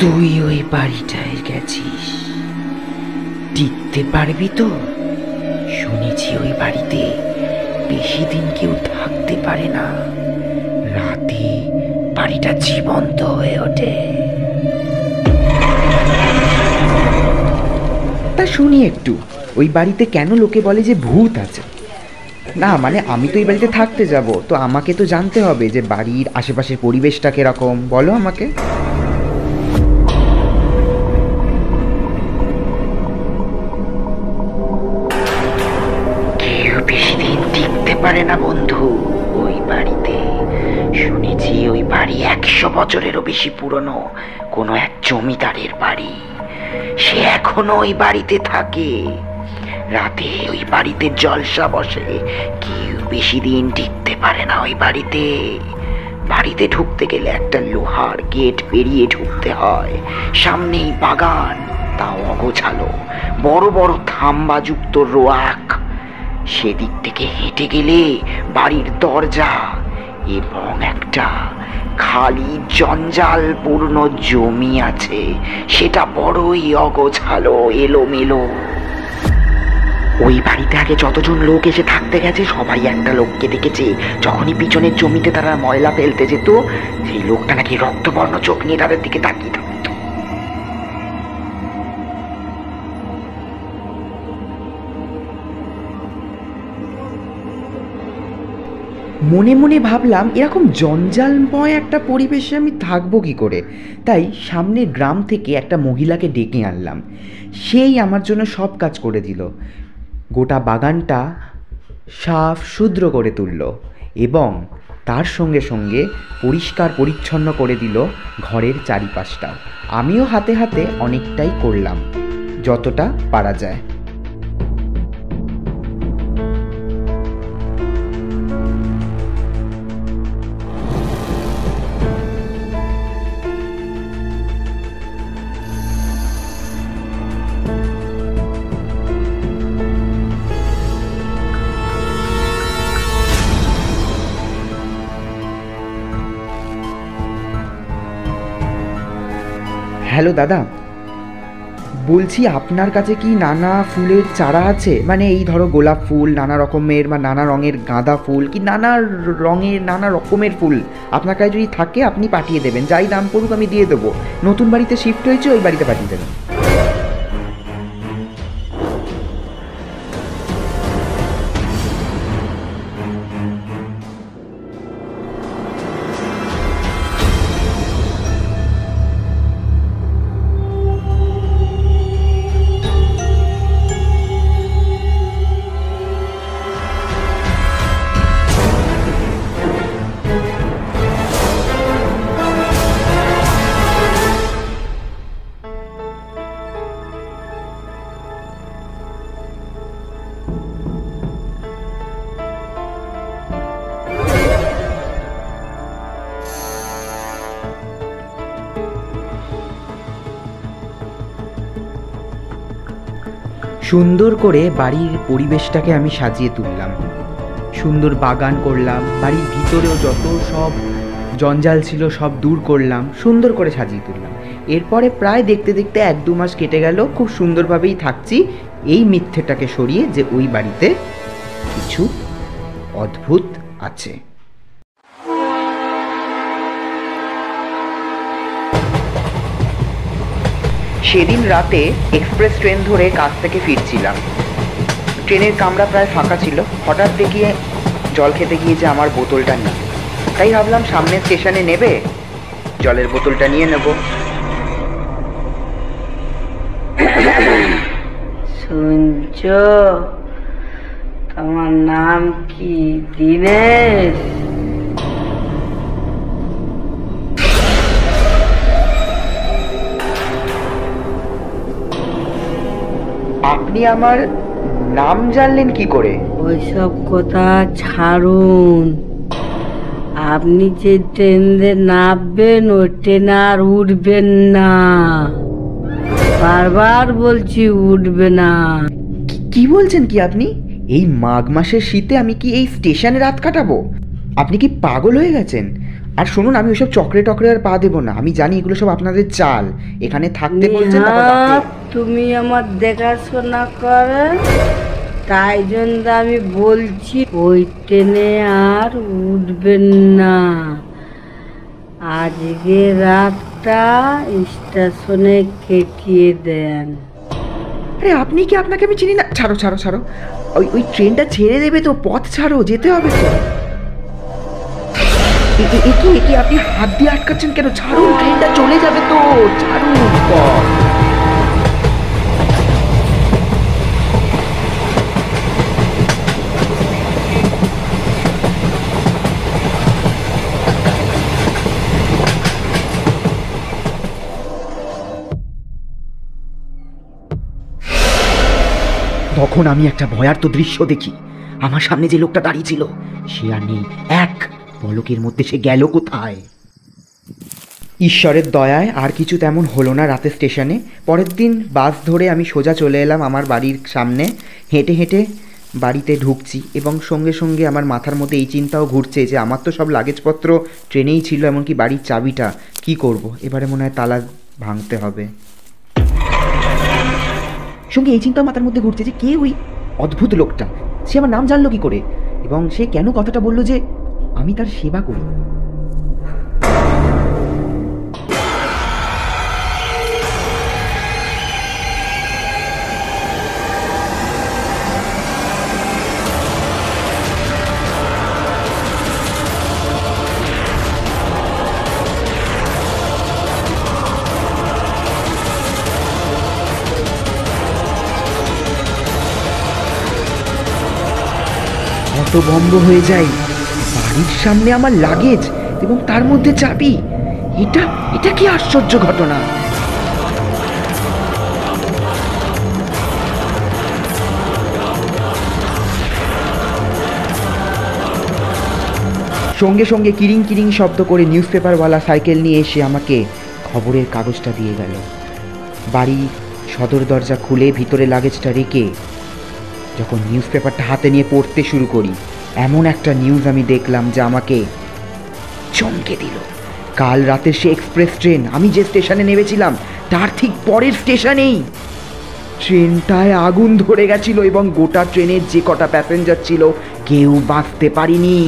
তুই ওই বাড়িটায় গেছিস, টিকতে পারবি তো? শুনেছি ওই বাড়িতে বেশি দিন কেউ থাকতে পারে না, রাতে বাড়িটা জীবন্ত হয়ে ওঠে। তা শুনি একটু, ওই বাড়িতে কেন লোকে বলে যে ভূত আছে? না মানে আমি তো এই বাড়িতে থাকতে যাব, তো আমাকে তো জানতে হবে যে বাড়ির আশেপাশের পরিবেশটা কিরকম, বলো আমাকে। কেউ বেশি দিন টিকতে পারে না বন্ধু ওই বাড়িতে। শুনেছি ওই বাড়ি 100 বছরেরও বেশি পুরনো কোনো এক জমিদারের বাড়ি। সে এখনো ওই বাড়িতে থাকে, রাতে ওই বাড়িতে জলসা বসে। কেউ বেশি দিন টিকতে পারে না ওই বাড়িতে। বাড়িতে ঢুকতে গেলে একটা লোহার গেট পেরিয়ে ঢুকতে হয়, সামনেই বাগান, তাও অগোছালো, বড় বড় থাম্বাযুক্ত রোয়াক। সেদিক থেকে হেঁটে গেলে বাড়ির দরজা এবং একটা খালি জঞ্জালপূর্ণ জমি আছে, সেটা বড়ই অগোছালো, এলোমেলো। ওই বাড়িতে আগে যতজন লোক এসে থাকতে গেছে সবাই একটা লোককে দেখেছে, যখনই পিছনের জমিতে তারা ময়লা ফেলতে যেত, সেই লোকটা নাকি রক্তবর্ণ চোখ নিয়ে তাদের দিকে তাকিয়ে থাকত। মনে মনে ভাবলাম এরকম জঞ্জালময় একটা পরিবেশে আমি থাকবো কি করে, তাই সামনের গ্রাম থেকে একটা মহিলাকে ডেকে আনলাম। সেই আমার জন্য সব কাজ করে দিল, গোটা বাগানটা সাফ শুদ্র করে তুলল এবং তার সঙ্গে সঙ্গে পরিষ্কার পরিচ্ছন্ন করে দিল ঘরের চারিপাশটাও। আমিও হাতে হাতে অনেকটাই করলাম, যতটা পারা যায়। হ্যালো দাদা, বলছি আপনার কাছে কি নানা ফুলের চারা আছে? মানে এই ধরো গোলাপ ফুল, নানা রকমের বা নানা রঙের গাঁদা ফুল, কি নানা রঙের নানা রকমের ফুল আপনার কাছে যদি থাকে আপনি পাঠিয়ে দেবেন, যাই দাম পড়ুক আমি দিয়ে দেবো। নতুন বাড়িতে শিফট হয়েছে, ওই বাড়িতে পাঠিয়ে দেবেন। সুন্দর করে বাড়ির পরিবেশটাকে আমি সাজিয়ে তুললাম, সুন্দর বাগান করলাম, বাড়ির ভিতরেও যত সব জঞ্জাল ছিল সব দূর করলাম, সুন্দর করে সাজিয়ে তুললাম। এরপরে প্রায় দেখতে দেখতে 1-2 মাস কেটে গেল, খুব সুন্দরভাবেই থাকছি, এই মিথ্যেটাকে সরিয়ে যে ওই বাড়িতে কিছু অদ্ভুত আছে। সেদিন রাতে এক্সপ্রেস ট্রেন ধরে কাজ থেকে ফিরছিলাম, ট্রেনের কামরা প্রায় ফাঁকা ছিল। হঠাৎ দেখি জল খেতে গিয়ে যে আমার বোতলটা নেই, তাই ভাবলাম সামনের স্টেশনে নেবে, জলের বোতলটা নিয়ে নেব। শুনছ, তোমার নাম কি দীনেশ? আপনি আমার নাম জানলেন কি করে? ওইসব কথা ছাড়ুন, আপনি যে ট্রেনে নামবেন ওই ট্রেনে আর উঠবেন না, বারবার বলছি উঠবে না। কি বলছেন কি আপনি? এই মাঘ মাসের শীতে আমি কি এই স্টেশনে রাত কাটাবো? আপনি কি পাগল হয়ে গেছেন? আর শুনুন, আমি ওইসব চক্রে টকরে আর পা দেবো না। আমি জানি এগুলো সব আপনাদের চাল, এখানে থাকতে বলছেন। তুমি আমার দেখাশোনা করে, তাই জন্য আমি বলছি ওই ট্রেনে আর উঠবেন না। আজকে রাতটা স্টেশনে কেটিয়ে দেন। আরে আপনি কি? আপনাকে আমি চিনি না। ছাড়ো ছাড়ো ছাড়ো, ওই ট্রেনটা ছেড়ে দেবে তো, পথ ছাড়ো, যেতে হবে তো। একি আপনি হাত দিয়ে আটকাচ্ছেন কেন? ছাড়ুন, ট্রেনটা চলে যাবে তো, ছাড়ুন পথ। তখন আমি একটা ভয়ার্ত দৃশ্য দেখি। আমার সামনে যে লোকটা দাঁড়িয়ে ছিল সে আর নেই। এক পলকের মধ্যে সে গেল কোথায়। ঈশ্বরের দয়ায় আর কিছু তেমন হলো না রাতে স্টেশনে। পরের দিন বাস ধরে আমি সোজা চলে এলাম আমার বাড়ির সামনে। হেঁটে হেঁটে বাড়িতে ঢুকছি এবং সঙ্গে সঙ্গে আমার মাথার মধ্যে এই চিন্তাও ঘুরছে যে আমার তো সব লাগেজপত্র ট্রেনেই ছিল, এমনকি বাড়ির চাবিটা কি করব। এবারে মনে হয় তালা ভাঙতে হবে। সঙ্গে এই চিন্তাও মাথার মধ্যে ঘুরছে যে কে ওই অদ্ভুত লোকটা, সে আমার নাম জানলো কি করে, এবং সে কেন কথাটা বললো যে আমি তার সেবা করি। হতভম্ব হয়ে যাই। বাড়ির সামনে আমার লাগেজ এবং তার মধ্যে চাবি। এটা কি আশ্চর্য ঘটনা। সঙ্গে সঙ্গে কিরিং কিরিং শব্দ করে নিউজ পেপারওয়ালা সাইকেল নিয়ে এসে আমাকে খবরের কাগজটা দিয়ে গেল। বাড়ির সদর দরজা খুলে ভিতরে লাগেজটা রেখে যখন নিউজ পেপারটা হাতে নিয়ে পড়তে শুরু করি, এমন একটা নিউজ আমি দেখলাম যা আমাকে চমকে দিল। কাল রাতের সে এক্সপ্রেস ট্রেন, আমি যে স্টেশনে নেমেছিলাম তার ঠিক পরের স্টেশনেই ট্রেনটায় আগুন ধরে গেছিল এবং গোটা ট্রেনের যে কটা প্যাসেঞ্জার ছিল কেউ বাঁচতে পারেনি।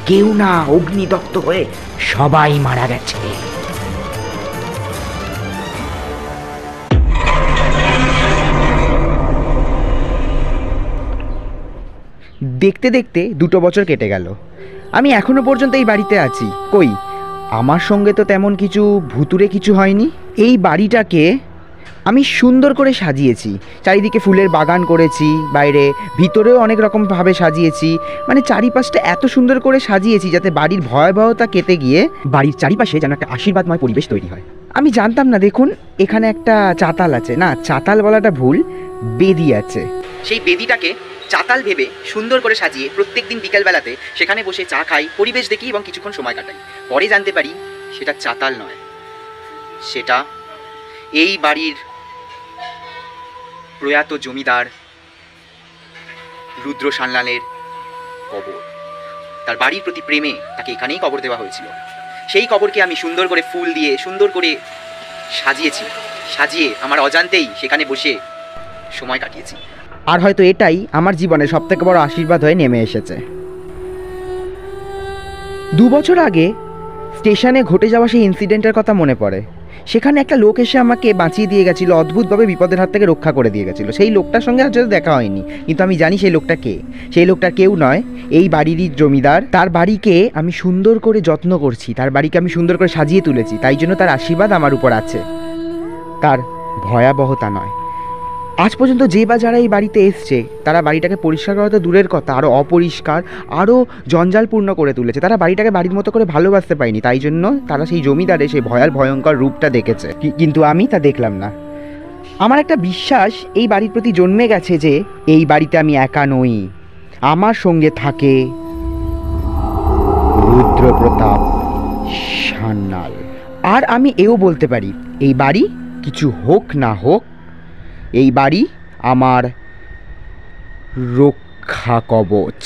কেউ না, অগ্নিদগ্ধ হয়ে সবাই মারা গেছে। দেখতে দেখতে 2 বছর কেটে গেল। আমি এখনো পর্যন্ত এই বাড়িতে আছি। কই, আমার সঙ্গে তো তেমন কিছু ভুতুরে কিছু হয়নি। এই বাড়িটাকে আমি সুন্দর করে সাজিয়েছি, চারিদিকে ফুলের বাগান করেছি, বাইরে ভিতরেও অনেক রকমভাবে সাজিয়েছি। মানে চারিপাশটা এত সুন্দর করে সাজিয়েছি যাতে বাড়ির ভয়াবহতা কেটে গিয়ে বাড়ির চারিপাশে যেন একটা আশীর্বাদময় পরিবেশ তৈরি হয়। আমি জানতাম না, দেখুন এখানে একটা চাতাল আছে, না চাতাল বলাটা ভুল, বেদি আছে। সেই বেদিটাকে চাতাল ভেবে সুন্দর করে সাজিয়ে প্রত্যেকদিন বিকেলবেলাতে সেখানে বসে চা খাই, পরিবেশ দেখি এবং কিছুক্ষণ সময় কাটাই। পরে জানতে পারি সেটা চাতাল নয়, সেটা এই বাড়ির প্রয়াত জমিদার রুদ্র সান্যালের কবর। তার বাড়ির প্রতি প্রেমে তাকে এখানেই কবর দেওয়া হয়েছিল। সেই কবরকে আমি সুন্দর করে ফুল দিয়ে সুন্দর করে সাজিয়েছি, সাজিয়ে আমার অজান্তেই সেখানে বসে সময় কাটিয়েছি। আর হয়তো এটাই আমার জীবনে সবথেকে বড় আশীর্বাদ হয়ে নেমে এসেছে। 2 বছর আগে স্টেশনে ঘটে যাওয়া সেই ইনসিডেন্টের কথা মনে পড়ে। সেখানে একটা লোক এসে আমাকে বাঁচিয়ে দিয়ে গেছিলো, অদ্ভুতভাবে বিপদের হাত থেকে রক্ষা করে দিয়ে গেছিলো। সেই লোকটার সঙ্গে আজ দেখা হয়নি, কিন্তু আমি জানি সেই লোকটা কে। সেই লোকটা কেউ নয়, এই বাড়িরই জমিদার। তার বাড়িকে আমি সুন্দর করে যত্ন করছি, তার বাড়িকে আমি সুন্দর করে সাজিয়ে তুলেছি, তাই জন্য তার আশীর্বাদ আমার উপর আছে, তার ভয়াবহতা নয়। আজ পর্যন্ত যে বা যারা এই বাড়িতে এসছে তারা বাড়িটাকে পরিষ্কার করা তো দূরের কথা, আরও অপরিষ্কার, আরও জঞ্জালপূর্ণ করে তুলেছে। তারা বাড়িটাকে বাড়ির মতো করে ভালোবাসতে পারেনি, তাই জন্য তারা সেই জমিদারে সেই ভয়ঙ্কর রূপটা দেখেছে, কিন্তু আমি তা দেখলাম না। আমার একটা বিশ্বাস এই বাড়ির প্রতি জন্মে গেছে যে এই বাড়িতে আমি একা নই, আমার সঙ্গে থাকে রুদ্রপ্রতাপ সান্যাল। আর আমি এও বলতে পারি, এই বাড়ি কিছু হোক না হোক, এই বাড়ি আমার রক্ষা কবচ।